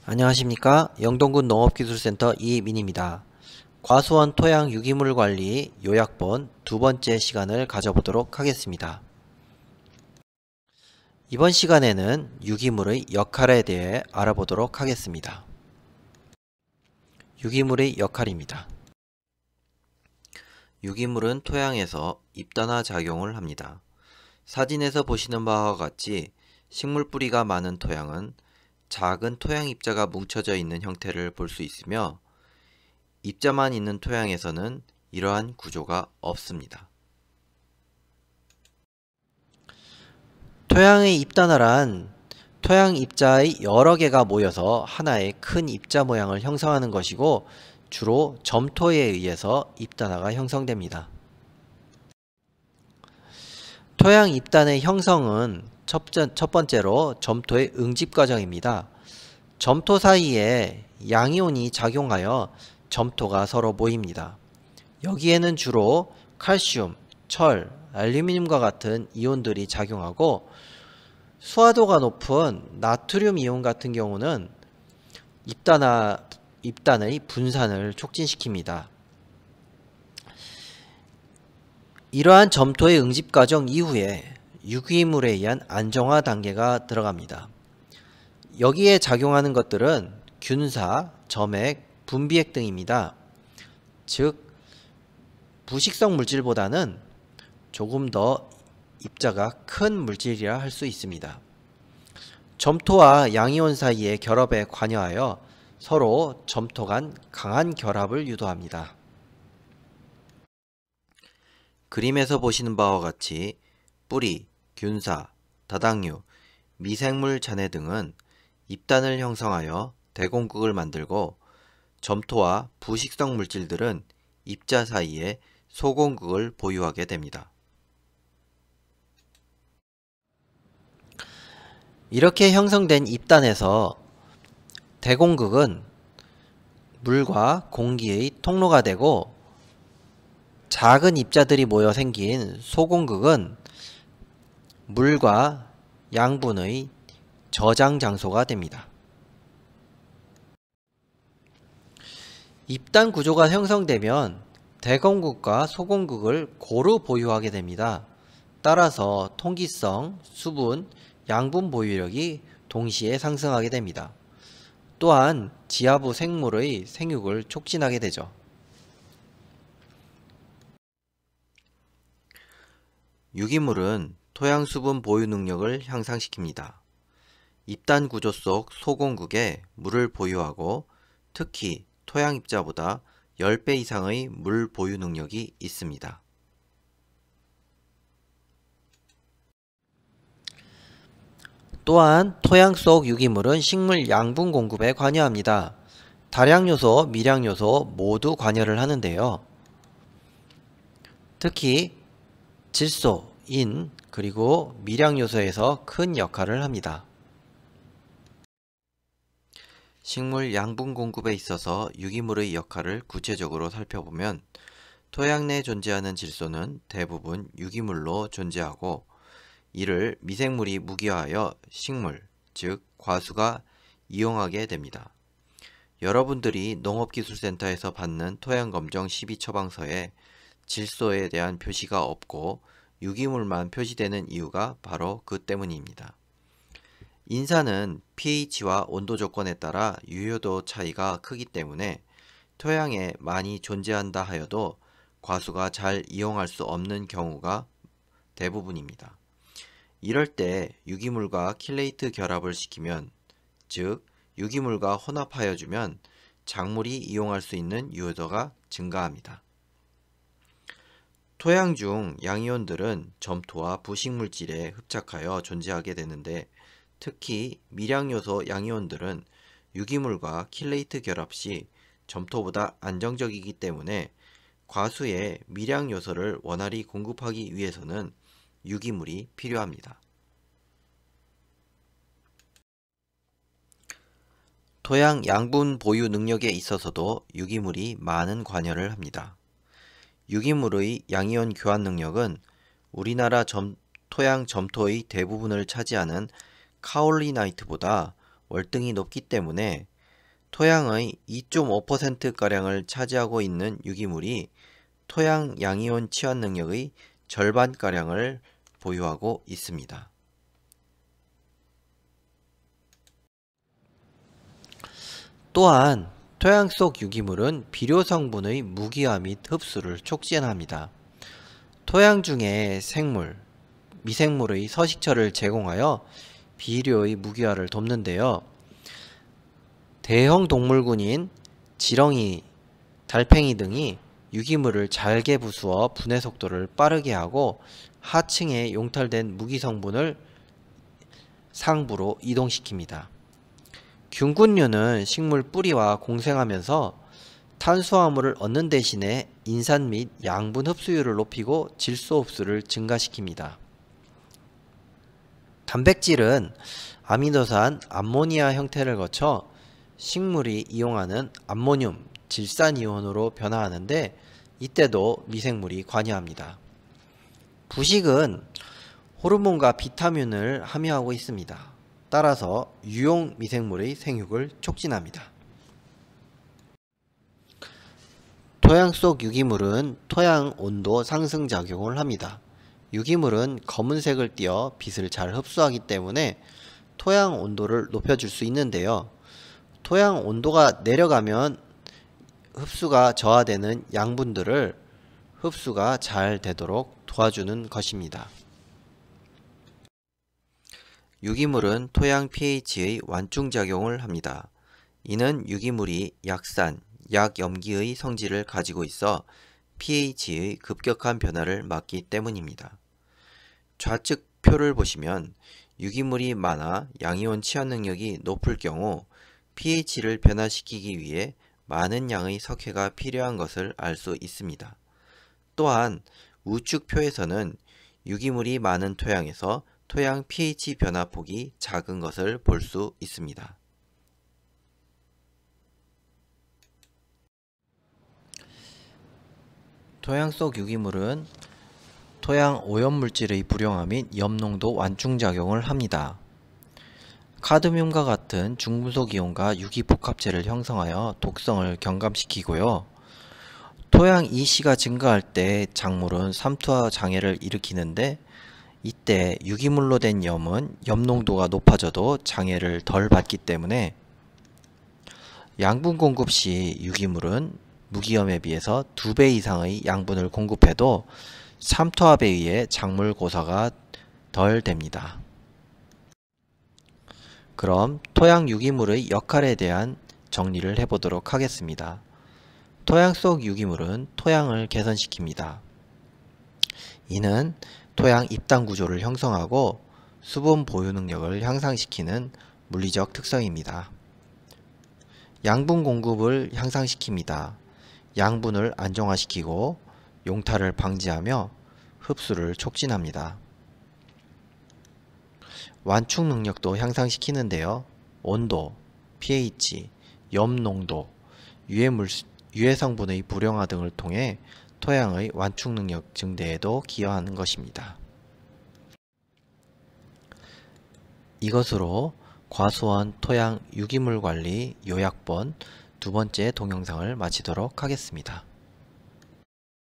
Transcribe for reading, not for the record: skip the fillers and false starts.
안녕하십니까. 영동군 농업기술센터 이민입니다. 과수원 토양 유기물 관리 요약본 두 번째 시간을 가져보도록 하겠습니다. 이번 시간에는 유기물의 역할에 대해 알아보도록 하겠습니다. 유기물의 역할입니다. 유기물은 토양에서 입단화 작용을 합니다. 사진에서 보시는 바와 같이 식물 뿌리가 많은 토양은 작은 토양 입자가 뭉쳐져 있는 형태를 볼 수 있으며 입자만 있는 토양에서는 이러한 구조가 없습니다. 토양의 입단화란 토양 입자의 여러 개가 모여서 하나의 큰 입자 모양을 형성하는 것이고 주로 점토에 의해서 입단화가 형성됩니다. 토양 입단의 형성은 첫 번째로 점토의 응집 과정입니다. 점토 사이에 양이온이 작용하여 점토가 서로 모입니다. 여기에는 주로 칼슘, 철, 알루미늄과 같은 이온들이 작용하고 수화도가 높은 나트륨 이온 같은 경우는 입단의 분산을 촉진시킵니다. 이러한 점토의 응집 과정 이후에 유기물에 의한 안정화 단계가 들어갑니다. 여기에 작용하는 것들은 균사, 점액, 분비액 등입니다. 즉 부식성 물질보다는 조금 더 입자가 큰 물질이라 할 수 있습니다. 점토와 양이온 사이의 결합에 관여하여 서로 점토 간 강한 결합을 유도합니다. 그림에서 보시는 바와 같이 뿌리, 균사, 다당류, 미생물 잔해 등은 입단을 형성하여 대공극을 만들고 점토와 부식성 물질들은 입자 사이에 소공극을 보유하게 됩니다. 이렇게 형성된 입단에서 대공극은 물과 공기의 통로가 되고 작은 입자들이 모여 생긴 소공극은 물과 양분의 저장 장소가 됩니다. 입단 구조가 형성되면 대공극과 소공극을 고루 보유하게 됩니다. 따라서 통기성, 수분, 양분 보유력이 동시에 상승하게 됩니다. 또한 지하부 생물의 생육을 촉진하게 되죠. 유기물은 토양 수분 보유 능력을 향상시킵니다. 입단 구조 속 소공극에 물을 보유하고 특히 토양 입자보다 10배 이상의 물 보유 능력이 있습니다. 또한 토양 속 유기물은 식물 양분 공급에 관여합니다. 다량요소, 미량요소 모두 관여를 하는데요. 특히 질소, 인, 그리고 미량요소에서 큰 역할을 합니다. 식물 양분 공급에 있어서 유기물의 역할을 구체적으로 살펴보면 토양 내에 존재하는 질소는 대부분 유기물로 존재하고 이를 미생물이 무기화하여 식물, 즉 과수가 이용하게 됩니다. 여러분들이 농업기술센터에서 받는 토양검정 12처방서에 질소에 대한 표시가 없고 유기물만 표시되는 이유가 바로 그 때문입니다. 인산은 pH와 온도 조건에 따라 유효도 차이가 크기 때문에 토양에 많이 존재한다 하여도 과수가 잘 이용할 수 없는 경우가 대부분입니다. 이럴 때 유기물과 킬레이트 결합을 시키면, 즉 유기물과 혼합하여 주면 작물이 이용할 수 있는 유효도가 증가합니다. 토양 중 양이온들은 점토와 부식물질에 흡착하여 존재하게 되는데 특히 미량요소 양이온들은 유기물과 킬레이트 결합 시 점토보다 안정적이기 때문에 과수에 미량요소를 원활히 공급하기 위해서는 유기물이 필요합니다. 토양 양분 보유 능력에 있어서도 유기물이 많은 관여를 합니다. 유기물의 양이온 교환 능력은 우리나라 토양 점토의 대부분을 차지하는 카올리나이트보다 월등히 높기 때문에 토양의 2.5%가량을 차지하고 있는 유기물이 토양 양이온 치환 능력의 절반가량을 보유하고 있습니다. 또한 토양 속 유기물은 비료 성분의 무기화 및 흡수를 촉진합니다. 토양 중에 생물, 미생물의 서식처를 제공하여 비료의 무기화를 돕는데요. 대형 동물군인 지렁이, 달팽이 등이 유기물을 잘게 부수어 분해 속도를 빠르게 하고 하층에 용탈된 무기 성분을 상부로 이동시킵니다. 균군류는 식물 뿌리와 공생하면서 탄수화물을 얻는 대신에 인산 및 양분 흡수율을 높이고 질소 흡수를 증가시킵니다. 단백질은 아미노산 암모니아 형태를 거쳐 식물이 이용하는 암모늄, 질산이온으로 변화하는데 이때도 미생물이 관여합니다. 부식은 호르몬과 비타민을 함유하고 있습니다. 따라서 유용 미생물의 생육을 촉진합니다. 토양 속 유기물은 토양 온도 상승 작용을 합니다. 유기물은 검은색을 띠어 빛을 잘 흡수하기 때문에 토양 온도를 높여줄 수 있는데요. 토양 온도가 내려가면 흡수가 저하되는 양분들을 흡수가 잘 되도록 도와주는 것입니다. 유기물은 토양 pH의 완충작용을 합니다. 이는 유기물이 약산, 약염기의 성질을 가지고 있어 pH의 급격한 변화를 막기 때문입니다. 좌측 표를 보시면 유기물이 많아 양이온 치환 능력이 높을 경우 pH를 변화시키기 위해 많은 양의 석회가 필요한 것을 알 수 있습니다. 또한 우측 표에서는 유기물이 많은 토양에서 토양 pH 변화폭이 작은 것을 볼 수 있습니다. 토양 속 유기물은 토양 오염물질의 불용화 및 염농도 완충작용을 합니다. 카드뮴과 같은 중금속 이온과 유기복합체를 형성하여 독성을 경감시키고요. 토양 EC가 증가할 때 작물은 삼투화 장애를 일으키는데 이때 유기물로 된 염은 염농도가 높아져도 장애를 덜 받기 때문에 양분 공급 시 유기물은 무기염에 비해서 2배 이상의 양분을 공급해도 삼투압에 의해 작물 고사가 덜 됩니다. 그럼 토양 유기물의 역할에 대한 정리를 해보도록 하겠습니다. 토양 속 유기물은 토양을 개선시킵니다. 이는 토양 입당 구조를 형성하고 수분 보유 능력을 향상시키는 물리적 특성입니다. 양분 공급을 향상시킵니다. 양분을 안정화시키고 용탈을 방지하며 흡수를 촉진합니다. 완충 능력도 향상시키는데요. 온도, pH, 염농도, 유해 성분의 불용화 등을 통해 토양의 완충 능력 증대에도 기여하는 것입니다. 이것으로 과수원 토양 유기물 관리 요약본 두 번째 동영상을 마치도록 하겠습니다.